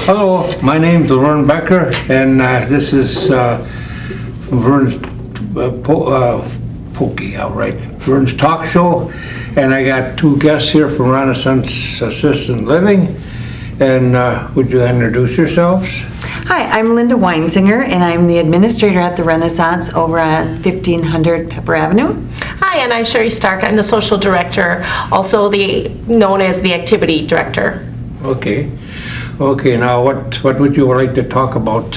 Hello, my name's Vern Becker, and this is Vern's Pokey, outright. Vern's talk show, and I got two guests here from Renaissance Assisted Living. And would you introduce yourselves? Hi, I'm Linda Weinzinger, and I'm the administrator at the Renaissance over at 1500 Pepper Avenue. Hi, and I'm Sherry Stark. I'm the social director, also known as the activity director. Okay. Okay, now what would you like to talk about?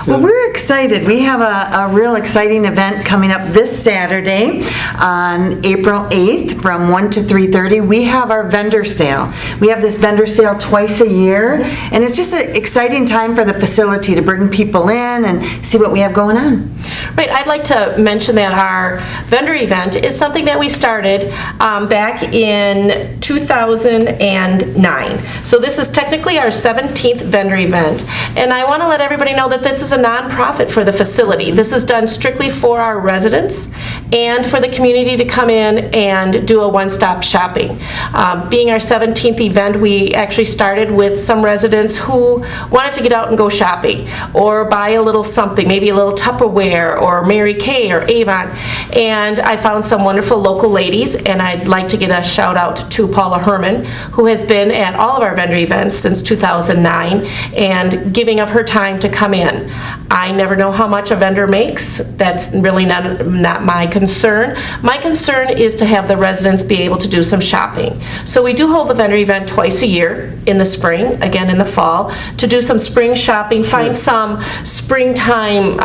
Well, we're excited. We have a real exciting event coming up this Saturday on April 8th from 1 to 3:30. We have our vendor sale. We have this vendor sale twice a year, and it's just an exciting time for the facility to bring people in and see what we have going on. Right, I'd like to mention that our vendor event is something that we started back in 2009. So this is technically our 17th vendor event, and I want to let everybody know that this is a nonprofit for the facility. This is done strictly for our residents and for the community to come in and do a one-stop shopping. Being our 17th event, we actually started with some residents who wanted to get out and go shopping or buy a little something, maybe a little Tupperware or Mary Kay or Avon. And I found some wonderful local ladies, and I'd like to get a shout out to Paula Herman, who has been at all of our vendor events since 2009 and giving of her time to come in. I never know how much a vendor makes. That's really not my concern. My concern is to have the residents be able to do some shopping. So we do hold the vendor event twice a year, in the spring, again in the fall, to do some spring shopping, find some springtime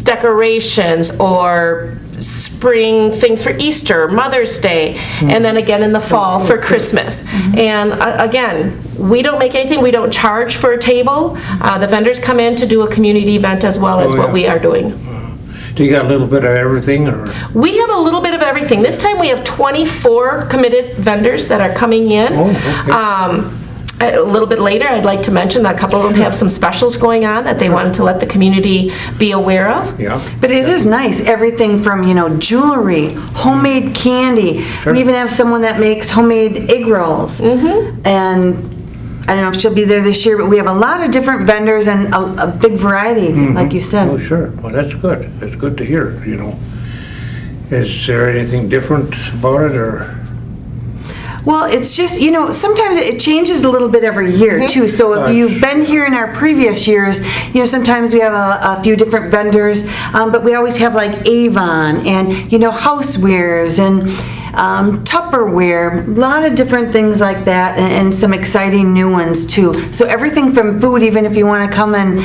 decorations or spring things for Easter, Mother's Day, and then again in the fall for Christmas. And again, we don't make anything, we don't charge for a table. The vendors come in to do a community event as well as what we are doing. Do you got a little bit of everything, or? We have a little bit of everything. This time we have 24 committed vendors that are coming in. Oh, okay. A little bit later, I'd like to mention that a couple of them have some specials going on that they wanted to let the community be aware of. Yeah. But it is nice, everything from, jewelry, homemade candy. Sure. We even have someone that makes homemade egg rolls. And I don't know if she'll be there this year, but we have a lot of different vendors and a big variety, like you said. Oh, sure. Well, that's good. That's good to hear, Is there anything different about it, or? Well, it's just, sometimes it changes a little bit every year, too. So if you've been here in our previous years, sometimes we have a few different vendors, but we always have like Avon and, housewares and Tupperware, a lot of different things like that, and some exciting new ones, too. So everything from food, even if you want to come and,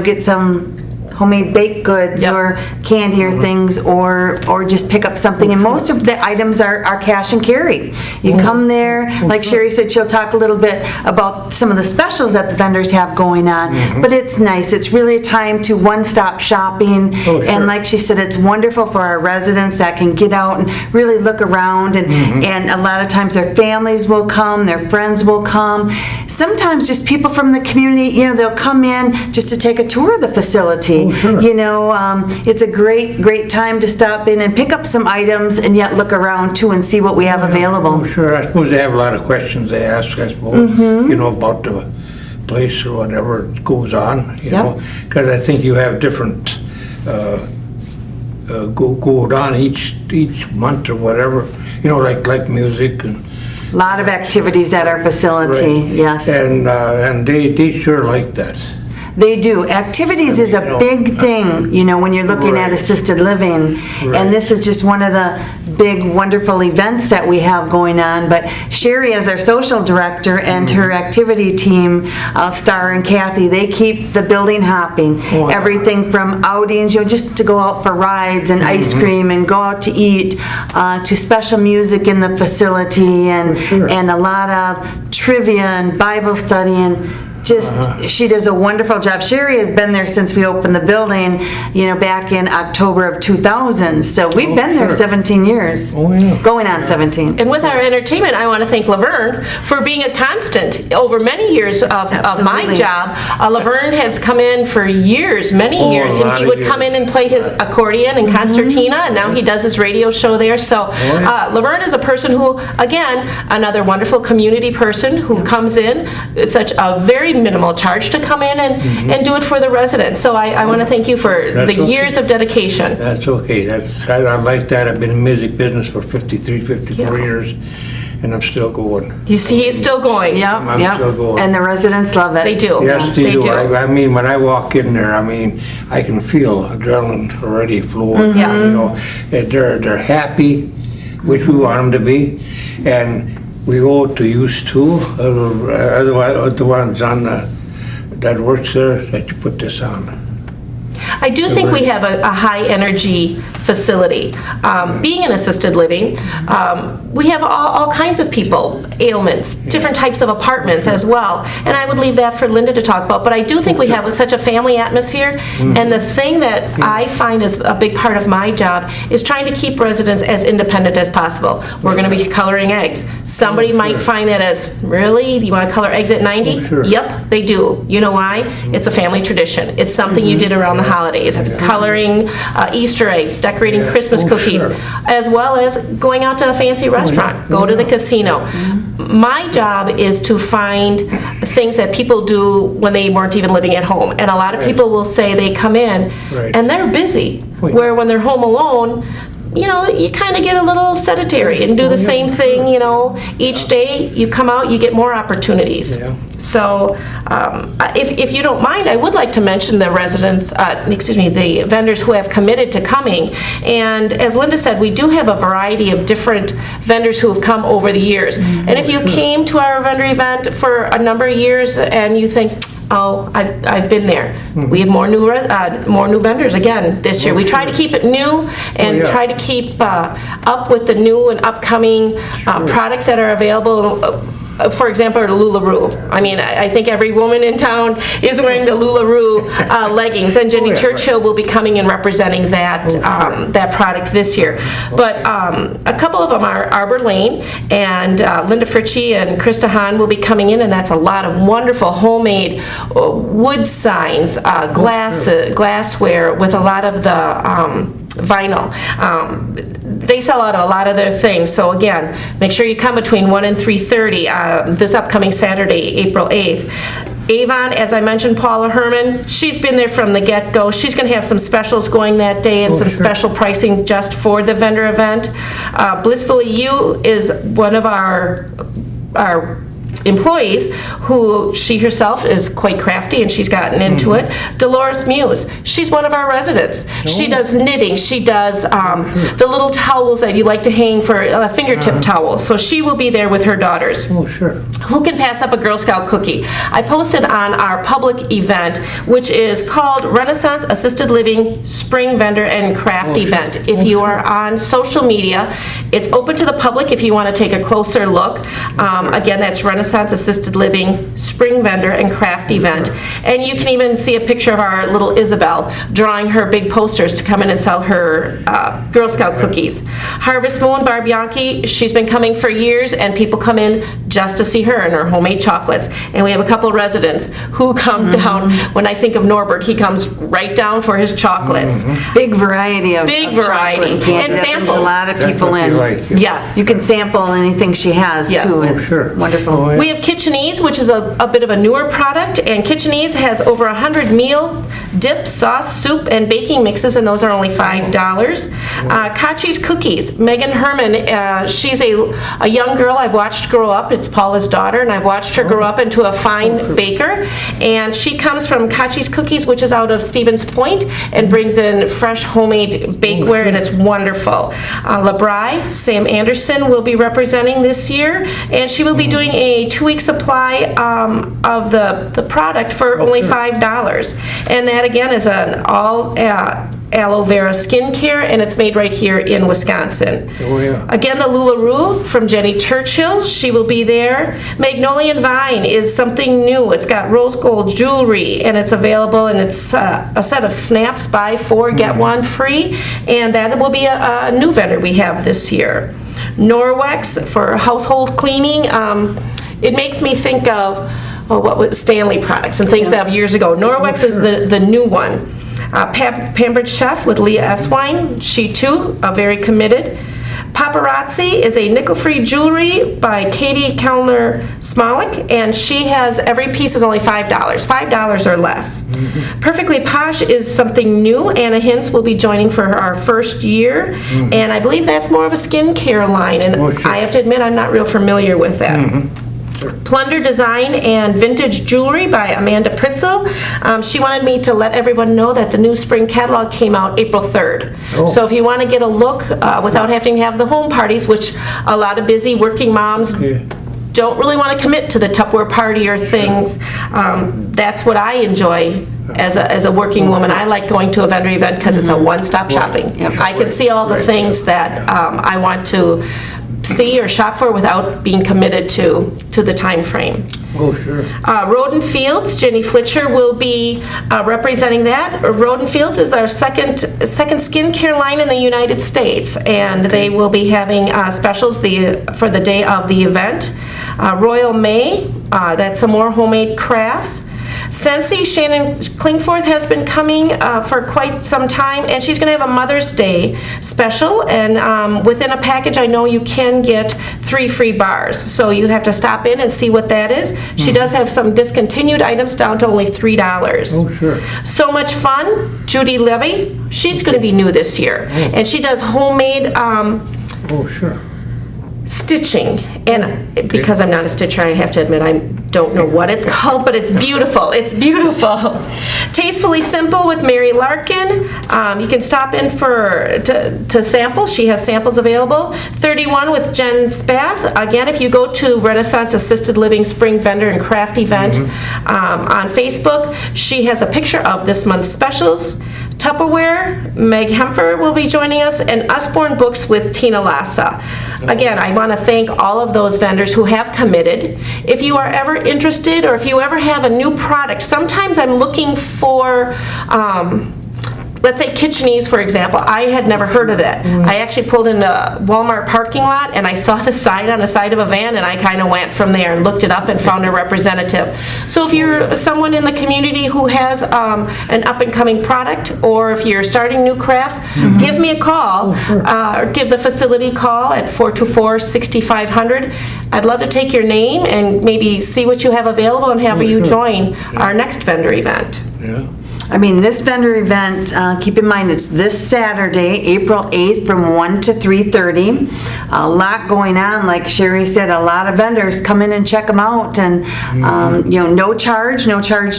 get some homemade baked goods or candy or things, or just pick up something. And most of the items are cash and carry. You come there, like Sherry said, she'll talk a little bit about some of the specials that the vendors have going on. But it's nice. It's really a time to one-stop shopping. And like she said, it's wonderful for our residents that can get out and really look around. And a lot of times their families will come, their friends will come. Sometimes just people from the community, they'll come in just to take a tour of the facility. Sure. It's a great time to stop in and pick up some items and yet look around too and see what we have available. Oh, sure. I suppose they have a lot of questions they ask, about the place or whatever goes on, because I think you have different go on each month or whatever, like music and A lot of activities at our facility, yes. And they sure like that. They do. Activities is a big thing, when you're looking at assisted living. And this is just one of the big, wonderful events that we have going on. But Sherry, as our social director, and her activity team of Star and Kathy, they keep the building hopping. Wow. Everything from outings, just to go out for rides and ice cream and go out to eat, to special music in the facility, and a lot of trivia and Bible study and she does a wonderful job. Sherry has been there since we opened the building, back in October of 2000. So we've been there sure. 17 years. Oh, yeah. Going on 17. And with our entertainment, I want to thank Laverne for being a constant over many years of my Absolutely. job. Laverne has come in for years, many Oh, years, a and lot he of would come in years. and play his accordion and concertina, and now he does his radio show there. So yeah. Laverne is a person who, again, another wonderful community person who comes in. It's such a very minimal charge to come in and do it for the residents. So I want to thank you for That's the okay. years of dedication. That's okay. I like that. I've been in music business for 53, 54 Yeah. years, and I'm still going. You see, he's still going. Yep, I'm yep. still going. And the residents love it. They do. Yes, they do. do. I mean, when I walk in there, I can feel adrenaline already flowing. Yeah. And they're happy, which we want them to be, and we owe it to used too. Otherwise, the ones on that works there that you put this on. I do think we have a high-energy facility. Being in assisted living, we have all kinds of people, ailments, different types of apartments as well. And I would leave that for Linda to talk about. But I do think we have such a family atmosphere. And the thing that I find is a big part of my job is trying to keep residents as independent as possible. We're going to be coloring eggs. Somebody might find that as, really? Do you want to color eggs at 90? Oh, sure. Yep, they do. You know why? It's a family tradition. It's something you did around the holidays. Coloring Easter eggs, decorating Christmas Oh, cookies, sure. as well as going out to a fancy restaurant, go to the casino. My job is to find things that people do when they weren't even living at home. And a lot of people will say they come in Right. and they're busy, Oh, yeah. where when they're home alone, you kind of get a little sedentary and do the same thing, each day you come out, you get more opportunities. Yeah. So if you don't mind, I would like to mention the residents, the vendors who have committed to coming. And as Linda said, we do have a variety of different vendors who have come over the years. And if you came to our vendor event for a number of years and you think, oh, I've been there. We have more new vendors again this year. We try to keep it new and yeah. try to keep up with the new and upcoming products that are available. For example, LuLaRoe. I think every woman in town is wearing the LuLaRoe leggings, and Jenny Oh, yeah, Churchill will be coming and representing that that product this year. But a couple of them are Arbor Lane, and Linda Fritchie and Krista Hahn will be coming in, and that's a lot of wonderful homemade wood signs, glassware with a lot of the vinyl. They sell out a lot of their things, so again, make sure you come between 1 and 3:30 this upcoming Saturday, April 8th. Avon, as I mentioned, Paula Herman, she's been there from the get-go. She's going to have some specials going that day and some special pricing just for the vendor event. Blissfully You is one of our employees who she herself is quite crafty and she's gotten into it. Dolores Muse, she's one of our residents. She does knitting, she does the little towels that you like to hang for fingertip towels. So she will be there with her daughters. Oh, sure. Who can pass up a Girl Scout cookie? I posted on our public event, which is called Renaissance Assisted Living Spring Vendor and Craft Event. If you are on social media, it's open to the public if you want to take a closer look. Again, that's Renaissance Assisted Living Spring Vendor and Craft Event. And you can even see a picture of our little Isabel drawing her big posters to come in and sell her Girl Scout cookies. Harvest Moon, Barb Bianchi, she's been coming for years, and people come in just to see her and her homemade chocolates. And we have a couple residents who come down. When I think of Norbert, he comes right down for his chocolates. Big variety of Big of chocolate variety. and candy. And That brings samples. a lot of That's people what in. you like. Yes. You can sample anything she has Yes. too. Oh, It's sure. wonderful. Oh, yeah. We have Kitchenese, which is a bit of a newer product, and Kitchenese has over 100 meal, dip, sauce, soup, and baking mixes, and those are only $5. Kachi's Cookies, Megan Herman, she's a young girl I've watched grow up. It's Paula's daughter, and I've watched her grow up into a fine baker, and she comes from Kachi's Cookies, which is out of Stevens Point, and brings in fresh homemade bakeware, and it's wonderful. LeBry, Sam Anderson will be representing this year, and she will be doing a 2-week supply of the product for only $5. And that again is an all aloe vera skincare, and it's made right here in Wisconsin. Oh, yeah. Again, the LuLaRoe from Jenny Churchill, she will be there. Magnolia Vine is something new. It's got rose gold jewelry, and it's available, and it's a set of snaps, buy 4, get 1 free, and that will be a new vendor we have this year. Norwex for household cleaning. It makes me think of what was Stanley products and things that of years ago. Norwex is the new one. Pampered Chef with Leah Eswine, she too, very committed. Paparazzi is a nickel-free jewelry by Katie Kellner-Smolik, and she has, every piece is only $5 or less. Perfectly Posh is something new. Anna Hintz will be joining for our first year, and I believe that's more of a skincare line, and I have to admit I'm not real familiar with that. Plunder Design and Vintage Jewelry by Amanda Pritzel. She wanted me to let everyone know that the new spring catalog came out April 3rd. So if you want to get a look without having to have the home parties, which a lot of busy working moms don't really want to commit to the Tupperware party or things, that's what I enjoy as a working woman. I like going to a vendor event because it's a one-stop shopping. I can see all the things that I want to see or shop for without being committed to the time frame. Oh, sure. Roden Fields, Jenny Flitcher will be representing that. Roden Fields is our second skincare line in the United States, and they will be having specials for the day of the event. Royal May, that's some more homemade crafts. Scentsy, Shannon Klingforth has been coming for quite some time, and she's going to have a Mother's Day special, and within a package I know you can get 3 free bars, so you have to stop in and see what that is. She does have some discontinued items down to only $3. Oh, sure. So Much Fun, Judy Levy, she's going to be new this year, and she does homemade Oh, sure. stitching, and because I'm not a stitcher, I have to admit I don't know what it's called, but it's beautiful. It's beautiful. Tastefully Simple with Mary Larkin. You can stop in to sample. She has samples available. 31 with Jen Spath. Again, if you go to Renaissance Assisted Living Spring Vendor and Craft Event on Facebook, she has a picture of this month's specials. Tupperware, Meg Hempfer will be joining us, and Usborne Books with Tina Lassa. Again, I want to thank all of those vendors who have committed. If you are ever interested, or if you ever have a new product, sometimes I'm looking for let's say Kitchenese, for example. I had never heard of that. I actually pulled in a Walmart parking lot, and I saw the sign on the side of a van, and I kind of went from there and looked it up and found a representative. So if you're someone in the community who has an up-and-coming product, or if you're starting new crafts, give me a call, or give the facility a call at 424-6500. I'd love to take your name and maybe see what you have available and have you join our next vendor event. Yeah. I mean, this vendor event, keep in mind, it's this Saturday, April 8th, from 1 to 3:30. A lot going on, like Sherry said, a lot of vendors. Come in and check them out, and no charge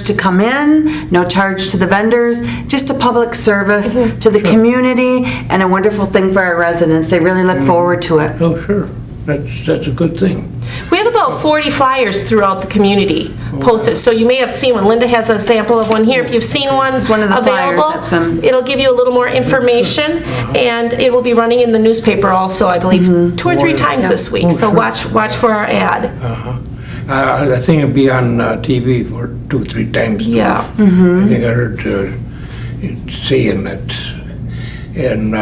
to come in, no charge to the vendors, just a public service to the community, and a wonderful thing for our residents. They really look forward to it. Oh, sure. That's a good thing. We have about 40 flyers throughout the community posted, so you may have seen one. Linda has a sample of one here. If you've seen one This is one of the flyers available, that's been- it'll give you a little more information, and it will be running in the newspaper also, I believe, 2 or 3 times this week. So watch for our ad. I think it'll be on TV for 2 or 3 times. Yeah. I think I heard saying that, and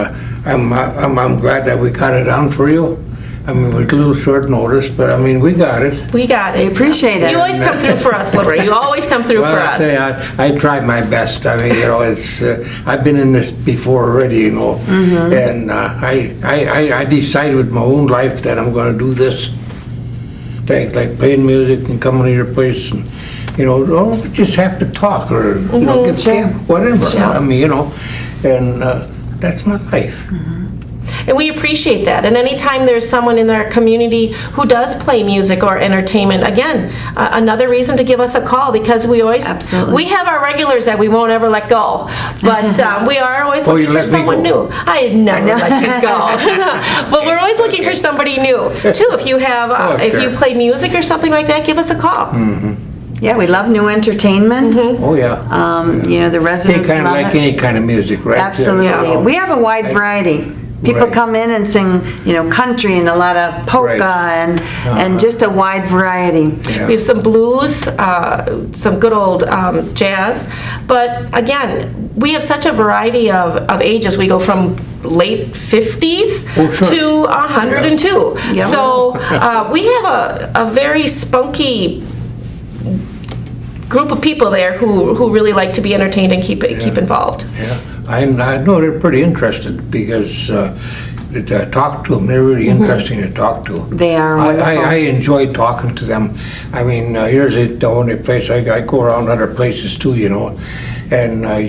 I'm glad that we got it on for you. I mean, it was a little short notice, but I mean, we got it. We got it. We appreciate it. You always come through for us, Lorraine. You always come through for Well, us. I try my best. I mean, it's I've been in this before already, and I decided with my own life that I'm going to do this, like playing music and coming to your place, and we just have to talk or get whatever. Sure. I mean, and that's my life. And we appreciate that. And anytime there's someone in our community who does play music or entertainment, again, another reason to give us a call, because we always, Absolutely. we have our regulars that we won't ever let go. But we are always looking for someone new. I never let you go. But we're always looking for somebody new, too. If you have, if you play music or something like that, give us a call. Yeah, we love new entertainment. Oh, yeah. You know, the They residents kind of love like it. any kind of music, right? Absolutely. Yeah. We have a wide variety. People Right. come in and sing, you know, country and a lot of polka Right. and just a wide variety. Yeah. We have some blues, some good old jazz. But again, we have such a variety of ages. We go from late 50s Oh, sure. to 102. Yeah. So we have a very spunky group of people there who really like to be entertained and keep involved. Yeah, I know they're pretty interested because to talk to them, they're really interesting to talk to. They are I wonderful. enjoy talking to them. I mean, here's the only place, I go around other places too, you know, and a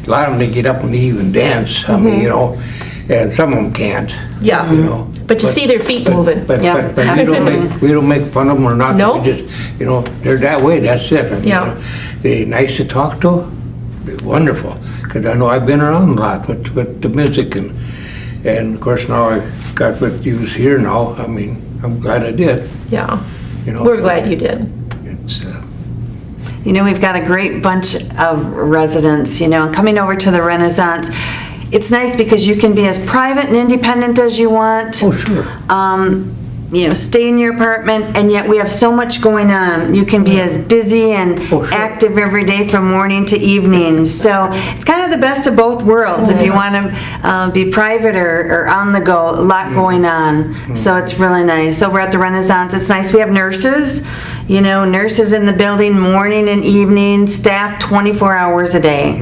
lot of them, they get up and they even dance, I mean, you know, and some of them can't. Yeah. You know. But you see their feet moving. But Yeah, we don't make fun of them or nothing. Nope. We just, you know, they're that way, that's it. I mean, Yeah. you know, they're nice to talk to, they're wonderful. Because I know I've been around a lot with the music and of course now I got with you here now. I mean, I'm glad I did, Yeah. you know. We're glad you did. It's, You know, we've got a great bunch of residents, you know, coming over to the Renaissance. It's nice because you can be as private and independent as you want. oh, sure. You know, stay in your apartment, and yet we have so much going on. You can be as busy and Oh, sure. active every day from morning to evening. So it's kind of the best of both worlds. If you want to be private or on the go, a lot going on. So it's really nice. Over at the Renaissance, it's nice. We have nurses, you know, nurses in the building morning and evening, staff 24 hours a day.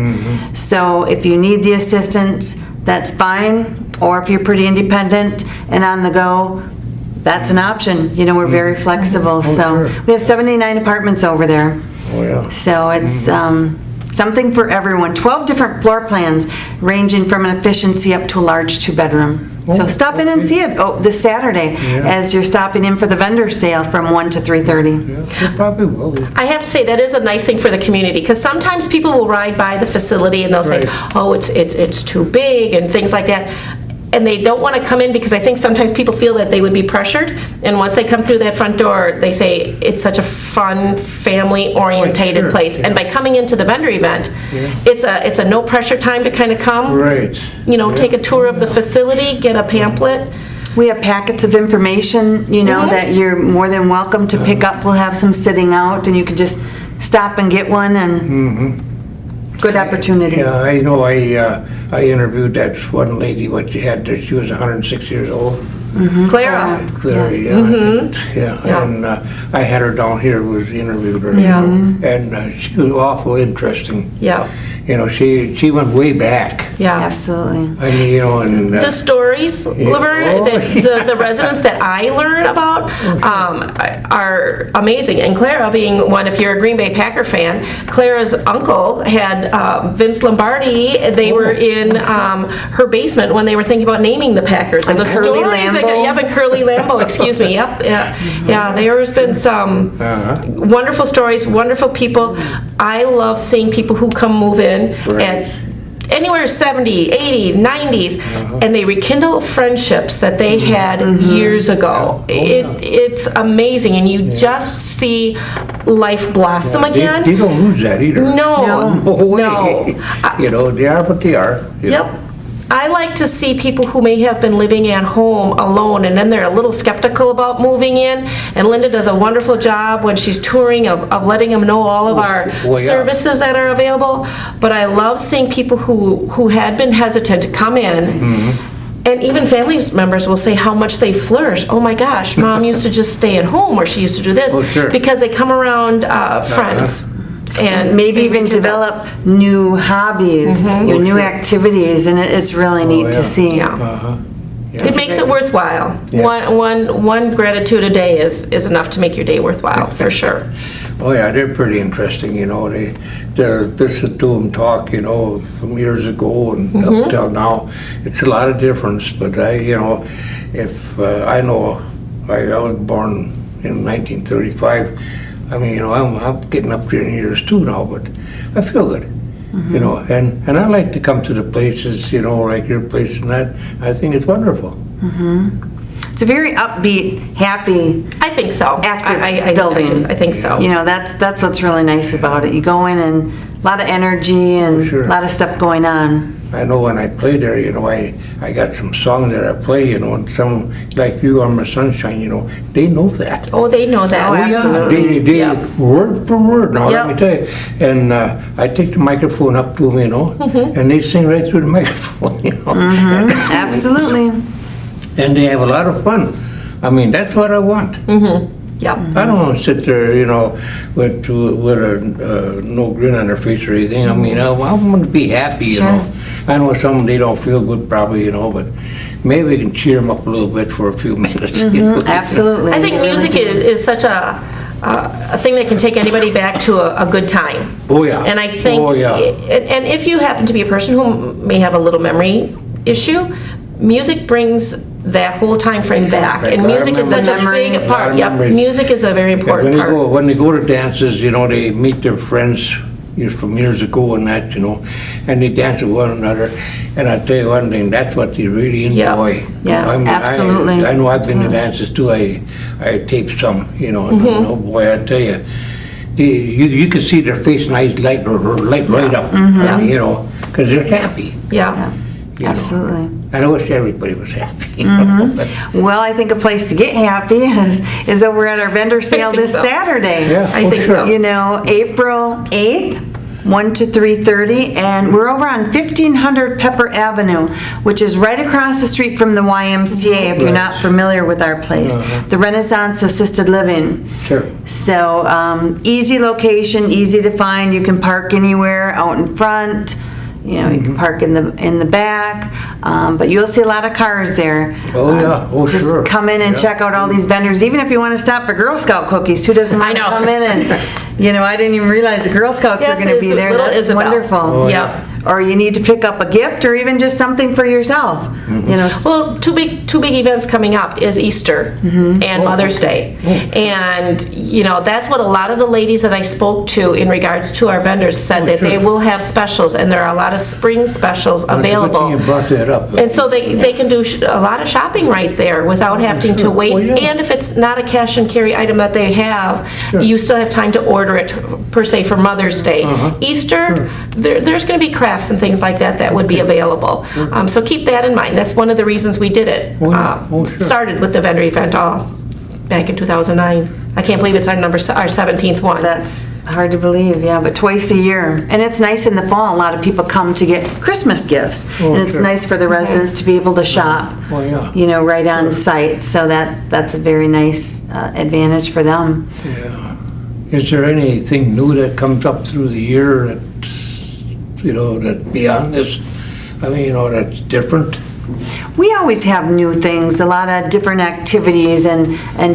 So if you need the assistance, that's fine. Or if you're pretty independent and on the go, that's an option. You know, we're very flexible. So sure. we have 79 apartments over there. Oh, yeah. So it's something for everyone. 12 different floor plans ranging from an efficiency up to a large 2-bedroom. So Oh, stop in and okay. see it this Saturday as you're stopping in for the vendor sale from 1 to 3:30. Yeah, they probably will. I have to say that is a nice thing for the community because sometimes people will ride by the facility and they'll say, Right. "Oh, it's too big" and things like that. And they don't want to come in because I think sometimes people feel that they would be pressured. And once they come through that front door, they say it's such a fun, family-orientated Sure, place. yeah. And by coming into the vendor event, it's a no pressure time to kind of come. Right. You know, Yeah. take a tour of the facility, get a pamphlet. We have packets of information, you know, that you're more than welcome to pick up. We'll have some sitting out and you can just stop and get one and good opportunity. Yeah, I know I interviewed that one lady, what you had there, she was 106 years old. Clara. Clearly, Yes. yeah, I think, yeah. Yeah. And I had her down here, was interviewed her. Yeah. And she was awful interesting. Yeah. You know, she went way back. Yeah. Absolutely. I mean, you know, and The stories, Laverne, Oh, the residents that I learn about are amazing. And Clara being one, if you're a Green Bay Packer fan, Clara's uncle had Vince Lombardi. They were in her basement when they were thinking about naming the Packers. And And the Curly stories that Lambeau? yep, and Curly Lambeau, excuse me. Yep, yeah. There's been some wonderful stories, wonderful people. I love seeing people who come move in Right. at anywhere 70s, 80s, 90s, and they rekindle friendships that they had years ago. It's amazing, and you just see life blossom again. They don't lose that either. No, No way. no. You know, they are what they are. you know. Yep. I like to see people who may have been living at home alone and then they're a little skeptical about moving in. And Linda does a wonderful job when she's touring of letting them know all of our well, yeah. services that are available. But I love seeing people who had been hesitant to come in. And even family members will say how much they flourish. Oh my gosh, Mom used to just stay at home or she used to do this. Oh, sure. Because they come around friends. And Maybe even rekindle. develop new hobbies, you know, new activities, and it's really neat to yeah. see. Yeah. Uh-huh. It makes it worthwhile. Yeah. One gratitude a day is enough to make your day worthwhile, for sure. Oh yeah, they're pretty interesting, you know, they're listen to them talk, you know, from years ago and up till now. It's a lot of difference, but you know, if I know, I was born in 1935. I mean, you know, I'm getting up there in years too now, but I feel good, you know, and I like to come to the places, you know, like your place and that. I think it's wonderful. it's a very upbeat, happy, I think so. active building. I think so. You know, that's what's really nice about it. You go in and a lot of energy and Sure. a lot of stuff going on. I know when I play there, you know, I got some songs that I play, you know, and some, like You Are My Sunshine, you know, they know that. Oh, they know that. Oh, absolutely. They Yep. word for word, now let me Yep. tell you. And I take the microphone up to them, you know, and they sing right through the microphone, you know. Absolutely. And they have a lot of fun. I mean, that's what I want. Yep. I don't want to sit there, you know, with a no grin on their face or anything. I mean, I want to be happy, you Sure. know. I know some, they don't feel good probably, you know, but maybe we can cheer them up a little bit for a few minutes. you know. Absolutely. I think music is such a thing that can take anybody back to a good time. Oh, yeah. And I think, Oh, yeah. and if you happen to be a person who may have a little memory issue, music brings that whole time frame back. Right. And music is such a big Memories. part. Yep, Memories. music is a very important part. When they go to dances, you know, they meet their friends, you know, from years ago and that, you know, and they dance with one another. And I tell you one thing, that's what they really Yeah. enjoy. Yes, I mean, absolutely. I know I've been to Absolutely. dances too. I taped some, you know, and Mm-hmm. oh boy, I tell you, you can see their face and eyes light right up, Mm-hmm. you know, because they're happy. Yeah. you know. Absolutely. And I wish everybody was happy. You know, but, Well, I think a place to get happy is over at our vendor sale think this so. Saturday. yeah, I oh, think sure. so. You know, April 8th, 1 to 3:30, and we're over on 1500 Pepper Avenue, which is right across the street from the YMCA, if you're Right. not familiar with our place. The Renaissance Assisted Living. Sure. So, easy location, easy to find. You can park anywhere out in front. You know, you can park in the back, but you'll see a lot of cars there. Oh, yeah. Oh, Just sure. come in and Yeah. check out all these vendors. Even if you want to stop for Girl Scout cookies, who doesn't want I to know. come in and, you know, I didn't even realize the Girl Scouts Yes, were going to be it's there. little That's Isabel. wonderful. Oh, Yep. Or you need to pick up a gift or even just something for yourself. You know, Well, two big events coming up is Easter and Mother's Day. And, you know, that's what a lot of the ladies that I spoke to in regards to our vendors said, that they will have specials, and there are a lot of spring specials Good thing available. you brought that up. And so they can do a lot of shopping right there without having to wait. Oh, yeah. And if it's not a cash and carry item that they have, you still have time to order it, per se, for Mother's Day. Easter, there's going to be crafts and things like that would be available. So keep that in mind. That's one of the reasons we did it. Oh, yeah. Oh, sure. Started with the vendor event all back in 2009. I can't believe it's our 17th one. that's hard to believe, yeah, but twice a year. And it's nice in the fall, a lot of people come to get Christmas gifts. Oh, And it's sure. nice for the residents to be able to shop, Oh, yeah. you know, right on site. So that's a very nice advantage for them. Yeah. Is there anything new that comes up through the year that, you know, that beyond this? I mean, you know, that's different? We always have new things, a lot of different activities and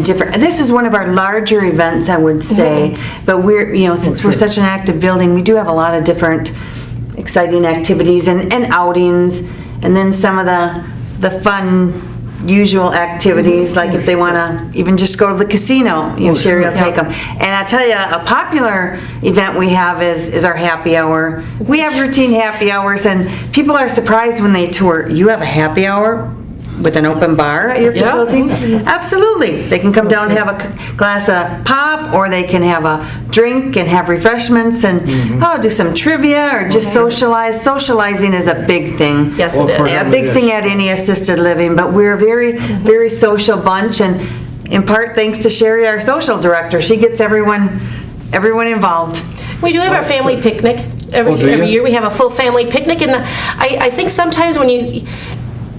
different, this is one of our larger events, I would say. But we're, you know, since we're sure. such an active building, we do have a lot of different exciting activities and outings. And then some of the fun, usual activities, like if they want to even just go to the casino, you know, Sherry will take them. And I tell you, a popular event we have is our happy hour. We have routine happy hours, and people are surprised when they tour. You have a happy hour with an open bar at your Yeah. facility? Absolutely. They can come down and have a glass of pop, or they can have a drink and have refreshments and do some trivia or just socialize. Socializing is a big thing. Yes, Well, it for is. A them big it thing is. at any assisted living, but we're a very social bunch, and in part thanks to Sherry, our social director. She gets everyone involved. We do have our family picnic Oh, do every you? year. We have a full family picnic, and I think sometimes when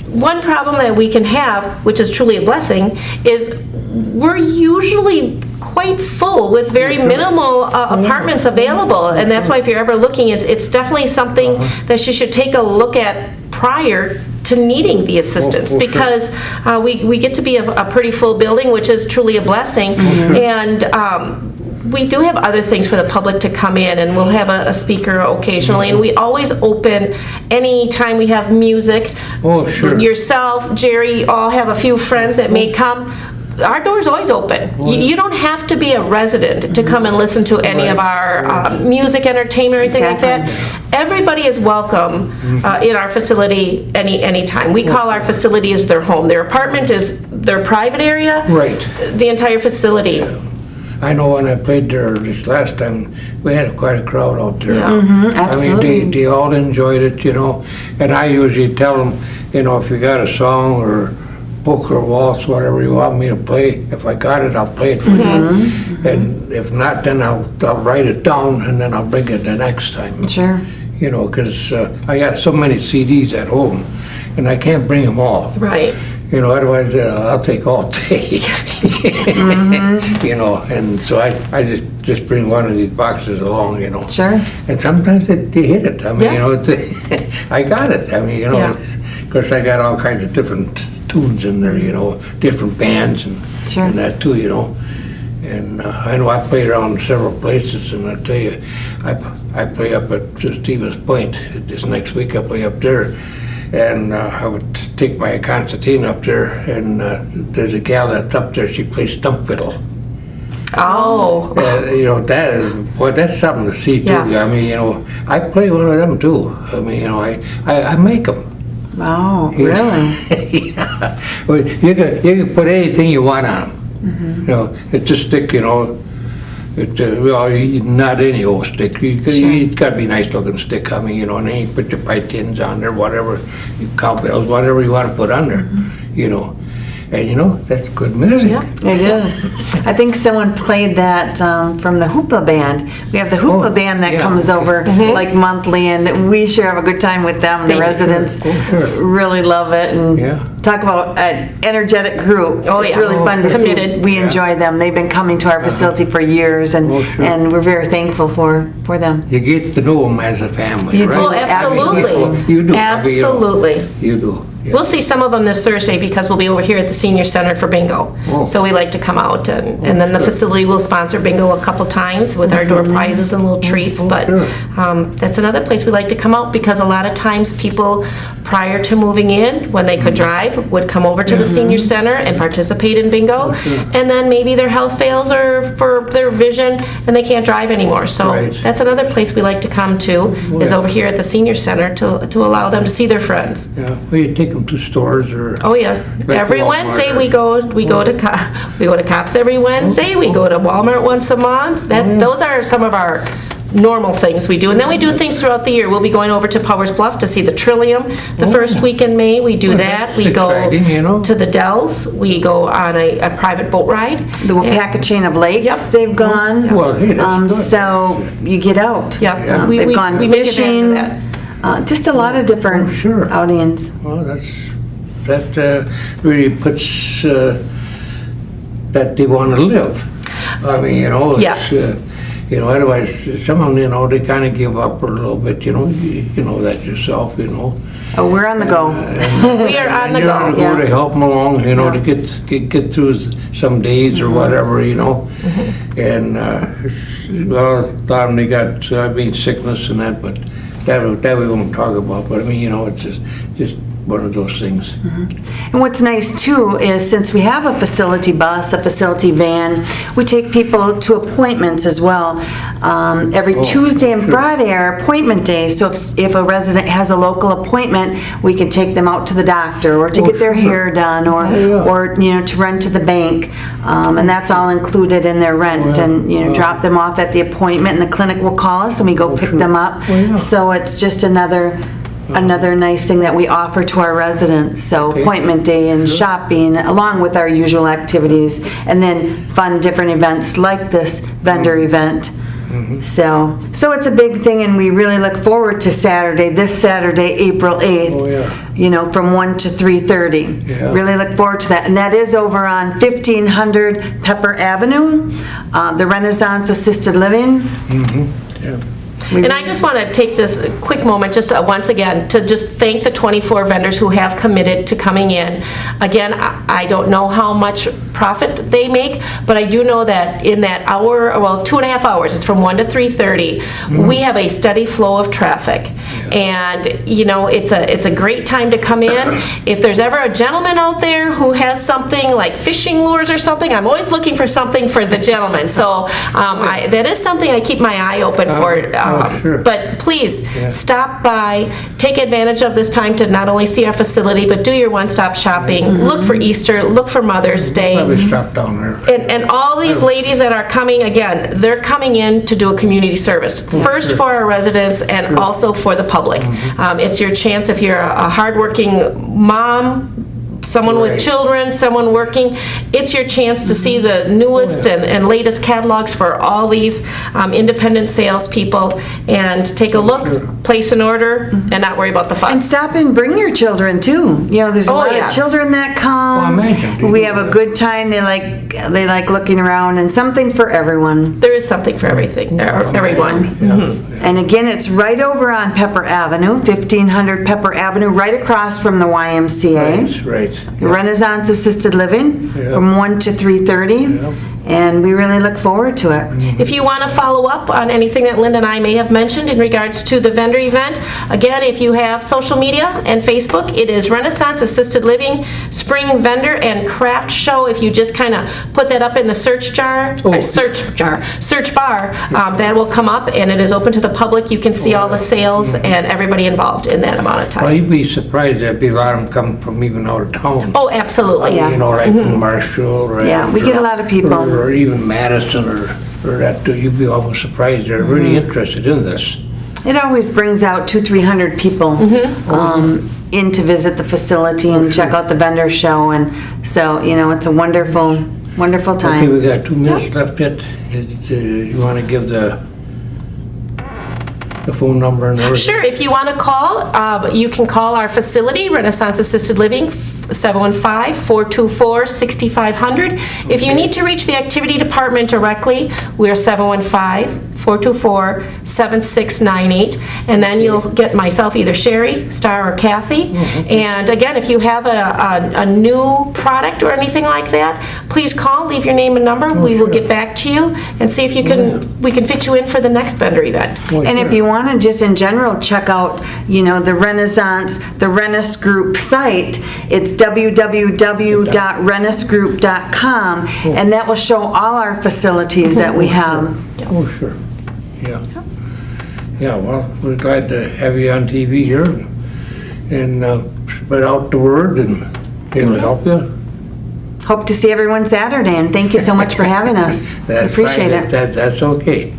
one problem that we can have, which is truly a blessing, is we're usually quite full with very minimal apartments available, and that's why if you're ever looking, it's definitely something that you should take a look at prior to needing the assistance, Oh, sure. because we get to be a pretty full building, which is truly a blessing, and we do have other things for the public to come in, and we'll have a speaker occasionally, and we always open any time we have music. Oh, sure. Yourself, Jerry, all have a few friends that may come. Our door's always open. You don't have to be a resident to come and listen to any of our music, entertainment, or anything like that. Everybody is welcome in our facility anytime. We call our facility as their home. Their apartment is their private area. Right. The entire facility. I know when I played there this last time, we had quite a crowd out there. Yeah. Absolutely. I mean, they all enjoyed it, you know, and I usually tell them, you know, if you got a song or book or waltz, whatever you want me to play, if I got it, I'll play it for you. And if not, then I'll write it down and then I'll bring it the next time. Sure. You know, because I got so many CDs at home and I can't bring them all. Right. You know, otherwise I'll take all day. You know, and so I just bring one of these boxes along, you know. Sure. And sometimes they hit it. I mean, Yeah. you know, I got it. I mean, you know, Yeah. of course I got all kinds of different tunes in there, you know, different bands and, Sure. and that too, you know. And I know I played around several places, and I tell you, I play up at Stevens Point this next week. I play up there, and I would take my concertina up there, and there's a gal that's up there. She plays stump fiddle. Oh. You know, that is, boy, that's something to see too. Yeah. I mean, you know, I play one of them too. I mean, you know, I make them. Oh, really? Yeah. Well, you can put anything you want on them. You know, it's just stick, you know, well, not any old stick. It's got to be a nice looking stick. I mean, you know, and then you put your pipe tins on there, whatever, cowbells, whatever you want to put on there, you know. And you know, that's good music. Yeah. It is. I think someone played that from the Hoopla Band. We have the Hoopla Oh, Band that yeah. comes over like monthly, and we sure have a good time with them. The Thank you. residents Oh, sure. really love it, and Yeah. talk about an energetic group. Oh, It's yeah. really fun to Committed. see. We enjoy them. They've been coming to our facility for years, and Oh, sure. and we're very thankful for them. You get to know them as a family, You right? do. Oh, absolutely. You do. Absolutely. You do. Yeah. We'll see some of them this Thursday because we'll be over here at the Senior Center for bingo. Oh. So we like to come out and then the sure. facility will sponsor bingo a couple times with our door prizes and little treats. But sure. that's another place we like to come out because a lot of times people prior to moving in, when they could drive, would come over to the Senior Center and participate in bingo. And then maybe their health fails or for their vision and they can't drive anymore. So Right. that's another place we like to come to is yeah. over here at the Senior Center to allow them to see their friends. Yeah. Well, you take them to stores or. Oh, yes. Like Every Walmart Wednesday, or- we go to Cops every Wednesday. We go to Walmart once a month. Those are some of our normal things we do. And then we do things throughout the year. We'll be going over to Powers Bluff to see the Trillium the first week in May. We do Well, that. that's We go exciting, you know. to the Dells. We go on a private boat ride. The Wapakachina of Lakes, Yep. they've gone. Well, hey, that's good. So you get out. Yep. Yeah. They've gone we make advantage of fishing. that. Just a lot of different Oh, sure. outings. Well, that really puts that they want to live. I mean, you know, it's, Yes. you know, otherwise, some of them, you know, they kind of give up a little bit. You know, you know that yourself. You know. Oh, we're on the go. We are on the You're on go. the go Yeah. to help them along, you know, Yeah. to get through some days or whatever, you know. And well, a lot of them they got sickness and that, but that we won't talk about. But I mean, you know, it's just one of those things. And what's nice too is since we have a facility bus, a facility van, we take people to appointments as well. Every Oh, Tuesday and sure. Friday are appointment days. So if a resident has a local appointment, we can take them out to the doctor or to Oh, get their sure. hair done Oh, yeah. or you know, to run to the bank. And that's all included in their rent. yeah. And you know, drop them off at the appointment and the clinic will call us and we go pick sure. them up. Oh, yeah. So it's just another nice thing that we offer to our residents. So Okay. appointment day and shopping, along with our usual activities, and then fun different events like this vendor event. So it's a big thing, and we really look forward to Saturday, this Saturday, April 8th. Oh, yeah. You know, from 1 to 3:30. Yeah. Really look forward to that. And that is over on 1500 Pepper Avenue, the Renaissance Assisted Living. Yeah. And I just want to take this quick moment, just once again, to just thank the 24 vendors who have committed to coming in. Again, I don't know how much profit they make, but I do know that in that hour, well, 2.5 hours, it's from 1 to 3:30, we have a steady flow of traffic. And, you know, it's a great time to come in. If there's ever a gentleman out there who has something like fishing lures or something, I'm always looking for something for the gentleman. So that is something I keep my eye open for. sure. But please, Yeah. stop by, take advantage of this time to not only see our facility, but do your one-stop shopping. Look for Easter, look for Mother's Day. Probably stop down there. And all these ladies that are coming, again, they're coming in to do a community service. First for our residents and also for the public. It's your chance, if you're a hardworking mom, someone with Right. children, someone working, it's your chance to see the newest and latest catalogs for all these independent salespeople and take a look, place an order, and not worry about the And fuss. stop and bring your children too. You know, there's a Oh, lot yes. of children that come. Well, imagine. We have a good time. They like looking around, and something for everyone. There is something for everything, or everyone. Yeah. And again, it's right over on Pepper Avenue, 1500 Pepper Avenue, right across from the YMCA. Right, right. Renaissance Assisted Living Yeah. from 1 to 3:30. Yeah. And we really look forward to it. If you want to follow up on anything that Linda and I may have mentioned in regards to the vendor event, again, if you have social media and Facebook, it is Renaissance Assisted Living Spring Vendor and Craft Show. If you just kind of put that up in the search bar, that will come up, and it is open to the public. You can see all the sales and everybody involved in that amount of Well, time. you'd be surprised, there'd be a lot of them come from even out of town. Oh, absolutely. Yeah. You know, right from Marshall, right? Yeah, we get a lot of people. Or even Madison, or that, you'd be almost surprised, they're really interested in this. It always brings out 200-300 people in to visit the facility and check out the vendor show. And so, you know, it's a wonderful, wonderful Okay, time. we got 2 minutes left yet. You want to give the phone number and everything? Sure, if you want to call, you can call our facility, Renaissance Assisted Living, 715-424-6500. If you need to reach the activity department directly, we're 715-424-7698, and then you'll get myself, either Sherry, Star, or Kathy. And again, if you have a new product or anything like that, please call, leave your name and number. We will get back to you and see if we can fit you in for the next vendor event. And if you want to just in general check out, you know, the Renaissance, the Rennis Group site, it's www.rennisgroup.com, and that will show all our facilities that we have. Oh, sure, yeah. Yeah, well, we're glad to have you on TV here and spread out the word, and it'll help you. Hope to see everyone Saturday, and thank you so much for having us. That's Appreciate fine. it. That's okay.